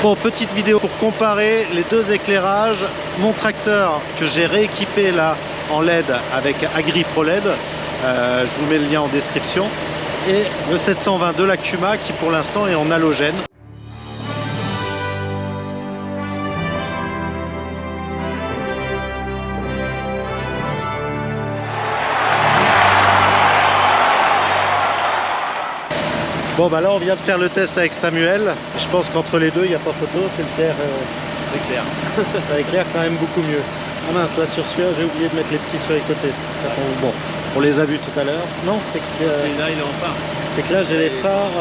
Bon, petite vidéo pour comparer les deux éclairages. Mon tracteur que j'ai rééquipé là en LED avec AgriPro LED, je vous mets le lien en description, et le 720 de l'Acuma qui pour l'instant est en halogène. Bon bah là on vient de faire le test avec Samuel. Je pense qu'entre les deux il n'y a pas photo, c'est clair. C'est clair. Ça éclaire quand même beaucoup mieux. Ah mince, là sur celui-là j'ai oublié de mettre les petits sur les côtés. Ça tombe bon. On les a vus tout à l'heure. Non, c'est que là il est en phare. C'est que là j'ai les phares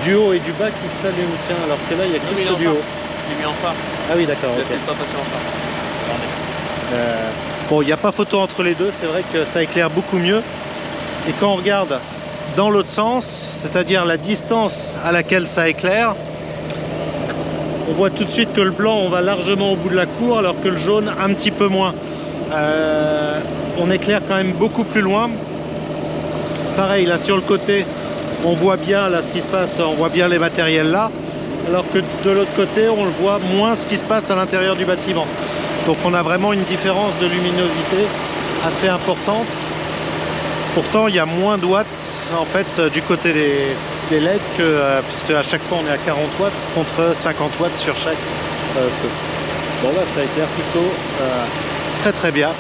du haut et du bas qui s'allument. Tiens, alors que là il y a que ceux du haut. Il est mis en phare. Ah oui d'accord. Il peut pas passer en phare. Bon, il n'y a pas photo entre les deux, c'est vrai que ça éclaire beaucoup mieux. Et quand on regarde dans l'autre sens, c'est-à-dire la distance à laquelle ça éclaire, on voit tout de suite que le blanc on va largement au bout de la cour alors que le jaune un petit peu moins. On éclaire quand même beaucoup plus loin. Pareil là sur le côté on voit bien là ce qui se passe, on voit bien les matériels là, alors que de l'autre côté on le voit moins ce qui se passe à l'intérieur du bâtiment. Donc on a vraiment une différence de luminosité assez importante. Pourtant il y a moins de watts en fait du côté des LED puisque à chaque fois on est à 40 watts contre 50 watts sur chaque feu. Bon là ça éclaire plutôt très très bien.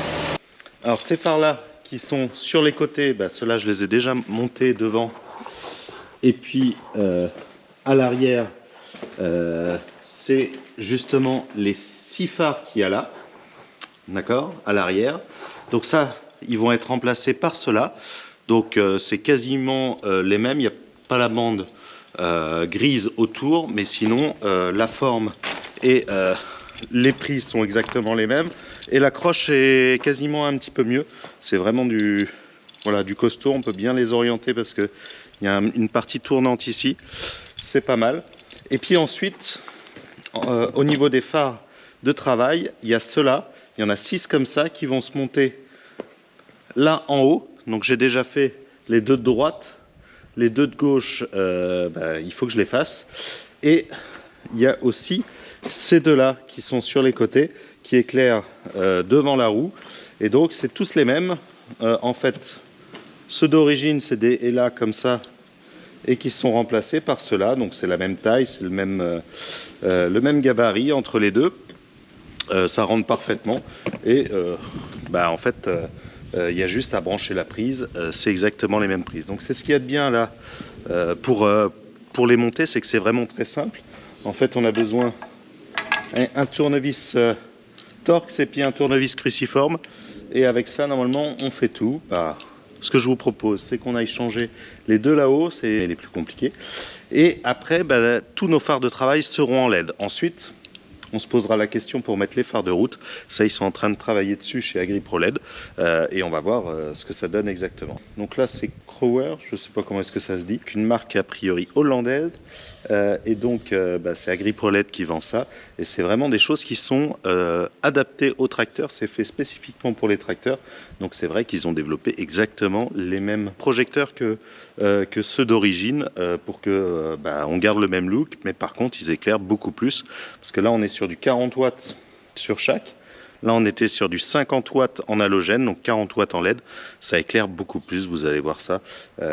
Alors ces phares là qui sont sur les côtés, bah, ceux-là je les ai déjà montés devant, et puis à l'arrière c'est justement les 6 phares qu'il y a là, d'accord, à l'arrière. Donc ça ils vont être remplacés par ceux-là. Donc c'est quasiment les mêmes, il n'y a pas la bande grise autour, mais sinon la forme et les prises sont exactement les mêmes. Et l'accroche est quasiment un petit peu mieux. C'est vraiment du costaud, on peut bien les orienter parce qu'il y a une partie tournante ici. C'est pas mal. Et puis ensuite, au niveau des phares de travail, il y a ceux-là. Il y en a 6 comme ça qui vont se monter là en haut. Donc j'ai déjà fait les deux de droite, les deux de gauche, il faut que je les fasse. Et il y a aussi ces deux-là qui sont sur les côtés, qui éclairent devant la roue. Et donc c'est tous les mêmes. En fait, ceux d'origine, c'est des ELA comme ça, et qui sont remplacés par ceux-là. Donc c'est la même taille, c'est le même gabarit entre les deux. Ça rentre parfaitement. Et en fait... il y a juste à brancher la prise, c'est exactement les mêmes prises. Donc c'est ce qu'il y a de bien là pour les monter, c'est que c'est vraiment très simple. En fait on a besoin d'un tournevis Torx et puis un tournevis cruciforme, et avec ça normalement on fait tout. Ce que je vous propose c'est qu'on aille changer les deux là-haut, c'est les plus compliqués, et après tous nos phares de travail seront en LED. Ensuite on se posera la question pour mettre les phares de route. Ça, ils sont en train de travailler dessus chez AgriPro LED. Et on va voir ce que ça donne exactement. Donc là, c'est Crower. Je ne sais pas comment est-ce que ça se dit. Une marque a priori hollandaise. Et donc, c'est AgriPro LED qui vend ça. Et c'est vraiment des choses qui sont adaptées aux tracteurs. C'est fait spécifiquement pour les tracteurs. Donc, c'est vrai qu'ils ont développé exactement les mêmes projecteurs que ceux d'origine pour que on garde le même look. Mais par contre, ils éclairent beaucoup plus. Parce que là, on est sur du 40 watts sur chaque. Là, on était sur du 50 watts en halogène, donc 40 watts en LED. Ça éclaire beaucoup plus, vous allez voir ça.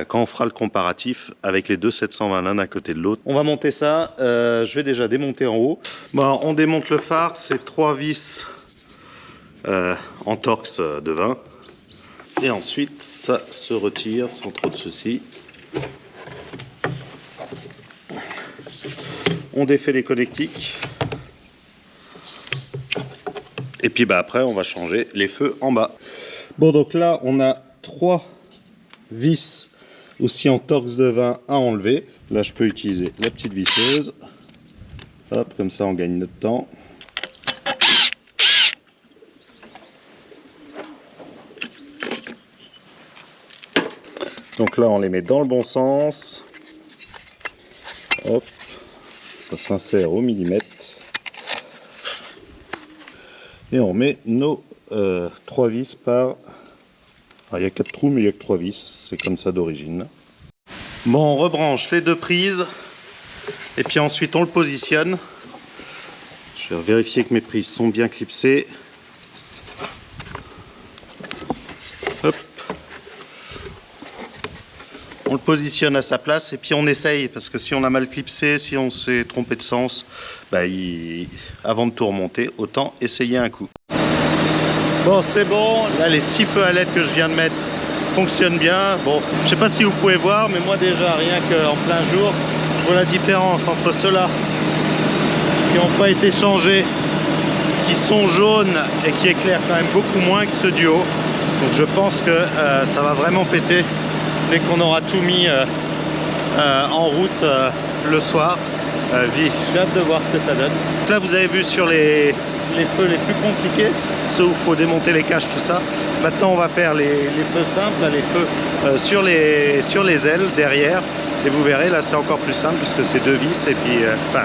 Quand on fera le comparatif avec les deux 720 l'un à côté de l'autre. On va monter ça. Je vais déjà démonter en haut. On démonte le phare, c'est 3 vis en Torx de 20. Et ensuite, ça se retire sans trop de soucis. On défait les connectiques. Et puis après on va changer les feux en bas. Bon, donc là on a 3 vis aussi en Torx de 20 à enlever. Là je peux utiliser la petite visseuse. Hop, comme ça on gagne notre temps. Donc là on les met dans le bon sens. Hop, ça s'insère au millimètre. Et on met nos 3 vis par... il y a 4 trous, mais il n'y a que 3 vis. C'est comme ça d'origine. Bon, on rebranche les deux prises. Et puis ensuite, on le positionne Je vais vérifier que mes prises sont bien clipsées. Hop. On le positionne à sa place et puis on essaye, parce que si on a mal clipsé, si on s'est trompé de sens, bah avant de tout remonter, autant essayer un coup. Bon, c'est bon. Là, les 6 feux à LED que je viens de mettre fonctionnent bien. Bon, je sais pas si vous pouvez voir, mais moi déjà, rien qu'en plein jour, je vois la différence entre ceux-là qui n'ont pas été changés, qui sont jaunes et qui éclairent quand même beaucoup moins que ceux du haut. Donc je pense que ça va vraiment péter dès qu'on aura tout mis en route le soir. J'ai hâte de voir ce que ça donne. Là, vous avez vu sur les feux les plus compliqués, ceux où il faut démonter les caches, tout ça. Maintenant, on va faire les feux simples, là, les feux sur les ailes derrière. Et vous verrez, là, c'est encore plus simple puisque c'est 2 vis et puis enfin,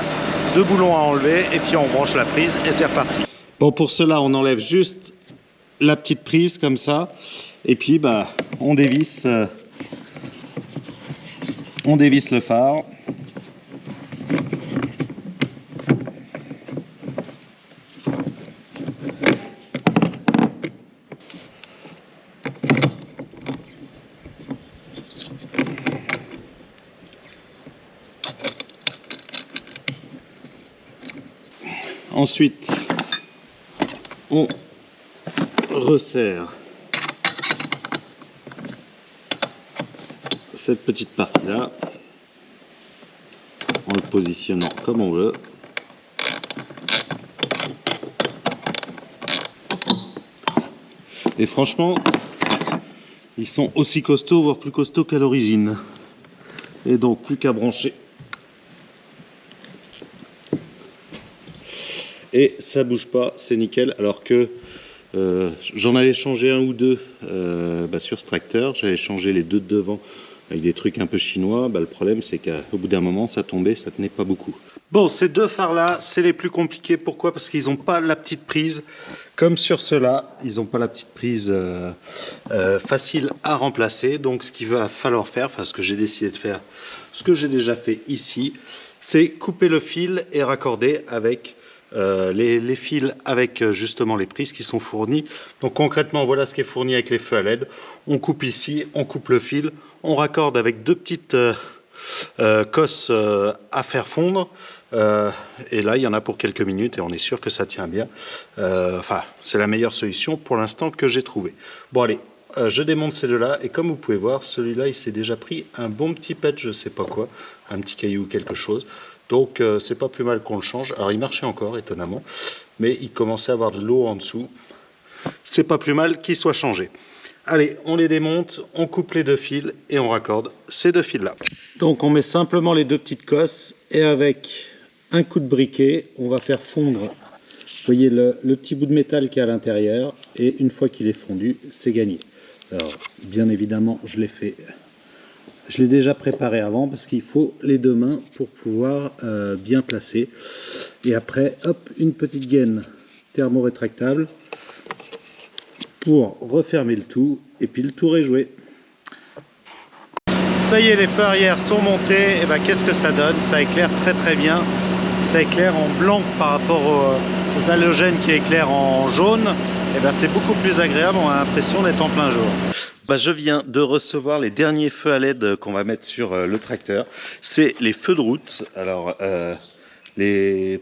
2 boulons à enlever et puis on branche la prise et c'est reparti. Bon, pour cela, on enlève juste la petite prise comme ça et puis bah, on dévisse le phare. Ensuite, on resserre cette petite partie-là en le positionnant comme on veut. Et franchement, ils sont aussi costauds, voire plus costauds qu'à l'origine. Et donc, plus qu'à brancher. Et ça bouge pas, c'est nickel. Alors que j'en avais changé un ou deux sur ce tracteur. J'avais changé les 2 de devant avec des trucs un peu chinois. Le problème, c'est qu'au bout d'un moment, ça tombait, ça tenait pas beaucoup. Bon, ces 2 phares-là, c'est les plus compliqués. Pourquoi? Parce qu'ils n'ont pas la petite prise. Comme sur ceux-là, ils n'ont pas la petite prise facile à remplacer. Donc, ce qu'il va falloir faire, enfin, ce que j'ai décidé de faire, ce que j'ai déjà fait ici, c'est couper le fil et raccorder avec les fils avec justement les prises qui sont fournies. Donc concrètement, voilà ce qui est fourni avec les feux à LED. On coupe ici, on coupe le fil, on raccorde avec 2 petites cosses à faire fondre. Et là, il y en a pour quelques minutes et on est sûr que ça tient bien. Enfin, c'est la meilleure solution pour l'instant que j'ai trouvé. Bon, allez. Je démonte ces 2-là et comme vous pouvez voir, celui-là il s'est déjà pris un bon petit pet, je sais pas quoi, un petit caillou ou quelque chose. Donc c'est pas plus mal qu'on le change. Alors il marchait encore étonnamment, mais il commençait à avoir de l'eau en dessous. C'est pas plus mal qu'il soit changé. Allez, on les démonte, on coupe les 2 fils et on raccorde ces 2 fils là. Donc on met simplement les 2 petites cosses et avec un coup de briquet, on va faire fondre. Vous voyez le petit bout de métal qui est à l'intérieur et une fois qu'il est fondu, c'est gagné. Alors bien évidemment, je l'ai déjà préparé avant parce qu'il faut les 2 mains pour pouvoir bien placer. Et après, hop, une petite gaine thermorétractable pour refermer le tout. Et puis le tour est joué. Ça y est, les feux arrière sont montés. Et ben, qu'est-ce que ça donne? Ça éclaire très très bien. Ça éclaire en blanc par rapport aux halogènes qui éclairent en jaune. Et ben, c'est beaucoup plus agréable. On a l'impression d'être en plein jour. Je viens de recevoir les derniers feux à LED qu'on va mettre sur le tracteur. C'est les feux de route. Alors,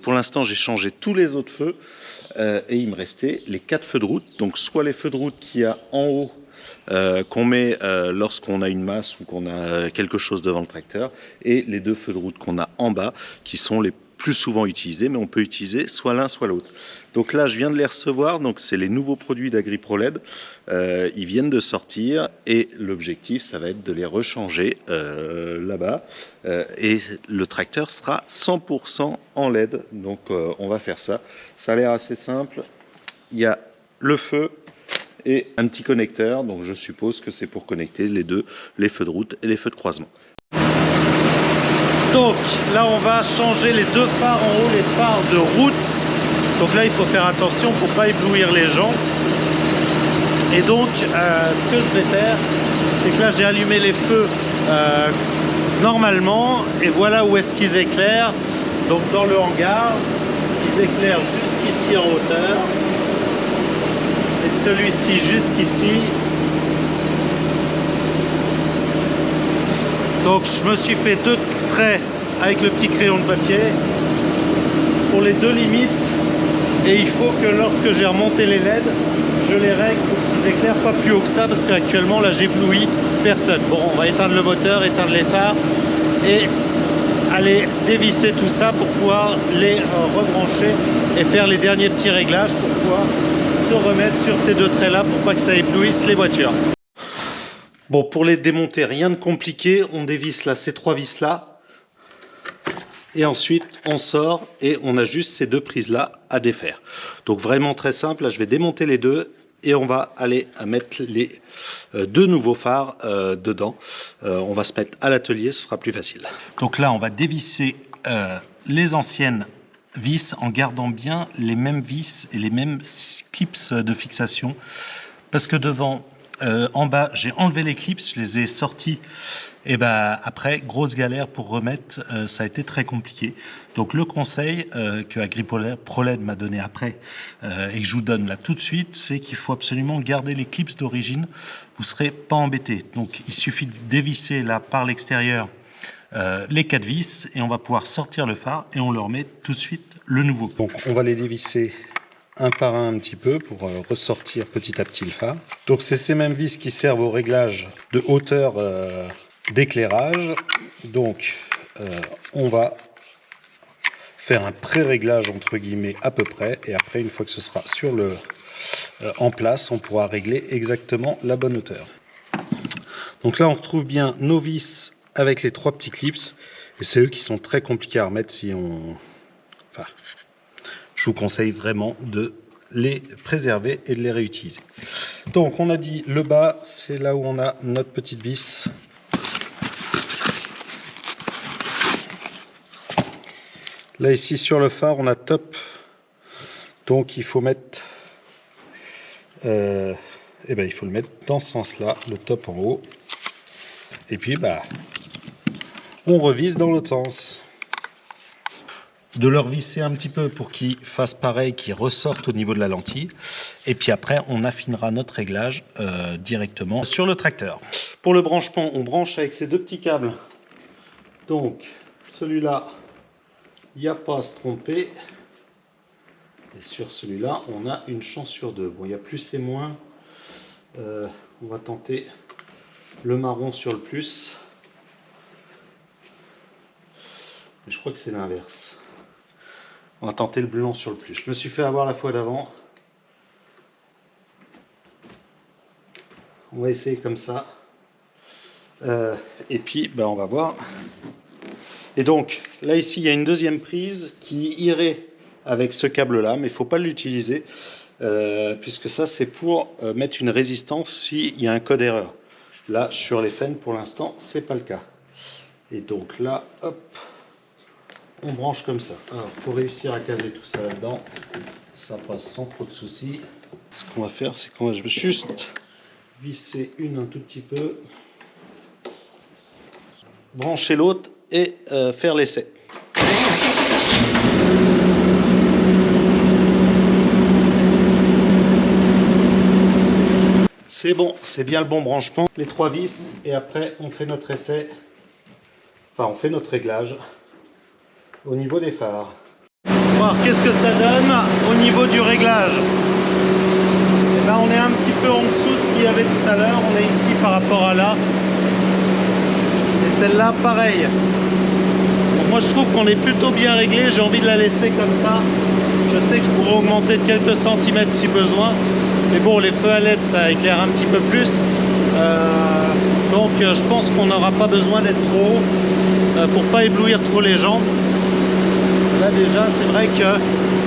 pour l'instant, j'ai changé tous les autres feux et il me restait les 4 feux de route. Donc, soit les feux de route qu'il y a en haut qu'on met lorsqu'on a une masse ou qu'on a quelque chose devant le tracteur, et les 2 feux de route qu'on a en bas qui sont les plus souvent utilisés, mais on peut utiliser soit l'un soit l'autre. Donc là, je viens de les recevoir, donc c'est les nouveaux produits d'AgriProLED. Ils viennent de sortir et l'objectif, ça va être de les rechanger là-bas. Et le tracteur sera 100% en LED, donc on va faire ça. Ça a l'air assez simple. Il y a le feu et un petit connecteur, donc je suppose que c'est pour connecter les 2, les feux de route et les feux de croisement. Donc là, on va changer les 2 phares en haut, les phares de route. Donc là, il faut faire attention pour ne pas éblouir les gens. Et donc, ce que je vais faire, c'est que là, j'ai allumé les feux normalement. Et voilà où est-ce qu'ils éclairent. Donc dans le hangar. ils éclairent jusqu'ici en hauteur. Et celui-ci jusqu'ici. Donc je me suis fait 2 traits avec le petit crayon de papier pour les 2 limites. Et il faut que lorsque j'ai remonté les LED, je les règle pour qu'ils éclairent pas plus haut que ça, parce qu'actuellement là j'éblouis personne. Bon, on va éteindre le moteur, éteindre les phares et aller dévisser tout ça pour pouvoir les rebrancher et faire les derniers petits réglages pour pouvoir se remettre sur ces 2 traits là pour pas que ça éblouisse les voitures. Bon, pour les démonter, rien de compliqué, on dévisse là ces 3 vis là et ensuite on sort et on a juste ces 2 prises là à défaire. Donc vraiment très simple, là je vais démonter les 2 et on va aller à mettre les 2 nouveaux phares dedans. On va se mettre à l'atelier, ce sera plus facile. Donc là on va dévisser les anciennes vis en gardant bien les mêmes vis et les mêmes clips de fixation, parce que devant en bas j'ai enlevé les clips, je les ai sortis et ben après grosse galère pour remettre, ça a été très compliqué. Donc le conseil que AgriProled m'a donné après et que je vous donne là tout de suite, c'est qu'il faut absolument garder les clips d'origine, vous serez pas embêté. Donc il suffit de dévisser là par l'extérieur les 4 vis et on va pouvoir sortir le phare et on leur met tout de suite le nouveau. Donc on va les dévisser un par un petit peu pour ressortir petit à petit le phare. Donc c'est ces mêmes vis qui servent au réglage de hauteur d'éclairage. Donc on va faire un pré-réglage entre guillemets à peu près, et après une fois que ce sera sur le en place, on pourra régler exactement la bonne hauteur. Donc là on retrouve bien nos vis avec les 3 petits clips, et c'est eux qui sont très compliqués à remettre si on... Enfin, je vous conseille vraiment de les préserver et de les réutiliser. Donc on a dit le bas, c'est là où on a notre petite vis. Là ici sur le phare on a top, donc il faut mettre il faut le mettre dans ce sens là, le top en haut, et puis on revise dans l'autre sens. De leur visser un petit peu pour qu'ils fassent pareil, qu'ils ressortent au niveau de la lentille, et puis après on affinera notre réglage directement sur le tracteur. Pour le branchement, on branche avec ces 2 petits câbles. Donc celui-là, il n'y a pas à se tromper, et sur celui-là on a une chance sur 2. Bon, il y a plus et moins, on va tenter le marron sur le plus, mais je crois que c'est l'inverse. On va tenter le blanc sur le plus. Je me suis fait avoir la fois d'avant. On va essayer comme ça. Et puis, on va voir. Et donc, là, ici, il y a une deuxième prise qui irait avec ce câble-là, mais il ne faut pas l'utiliser, puisque ça, c'est pour mettre une résistance s'il y a un code erreur. Là, sur les Fenn, pour l'instant, c'est pas le cas. Et donc là, hop, on branche comme ça. Alors, il faut réussir à caser tout ça là-dedans. Ça passe sans trop de soucis. Ce qu'on va faire, c'est qu'on va juste visser une un tout petit peu, brancher l'autre et faire l'essai. C'est bon, c'est bien le bon branchement. Les 3 vis, et après on fait notre essai. Enfin, on fait notre réglage au niveau des phares. Alors, qu'est-ce que ça donne au niveau du réglage? Et on est un petit peu en dessous de ce qu'il y avait tout à l'heure. On est ici par rapport à là. Et celle-là, pareil. Donc, moi, je trouve qu'on est plutôt bien réglé. J'ai envie de la laisser comme ça. Je sais que je pourrais augmenter de quelques centimètres si besoin. Mais bon, les feux à LED, ça éclaire un petit peu plus. Donc, je pense qu'on n'aura pas besoin d'être trop haut pour pas éblouir trop les gens. Là déjà c'est vrai que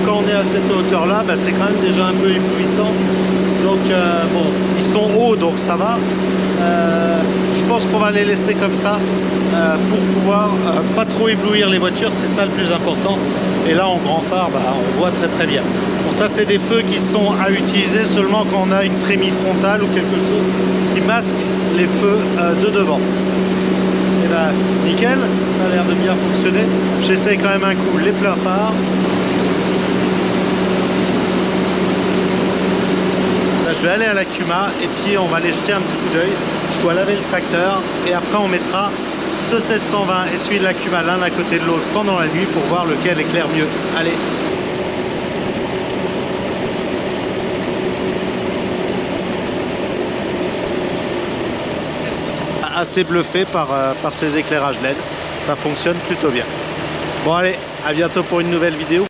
quand on est à cette hauteur là, c'est quand même déjà un peu éblouissant. Donc bon, ils sont hauts donc ça va. Je pense qu'on va les laisser comme ça pour pouvoir pas trop éblouir les voitures, c'est ça le plus important. Et là en grand phare, on voit très très bien. Bon, ça c'est des feux qui sont à utiliser seulement quand on a une trémie frontale ou quelque chose qui masque les feux de devant. Et nickel, ça a l'air de bien fonctionner. J'essaie quand même un coup les pleins phares. je vais aller à l'Acuma et puis on va aller jeter un petit coup d'œil. Je dois laver le tracteur et après on mettra ce 720 et celui de l'Acuma l'un à côté de l'autre pendant la nuit pour voir lequel éclaire mieux. Allez. Assez bluffé par ces éclairages LED, ça fonctionne plutôt bien. Bon allez, à bientôt pour une nouvelle vidéo.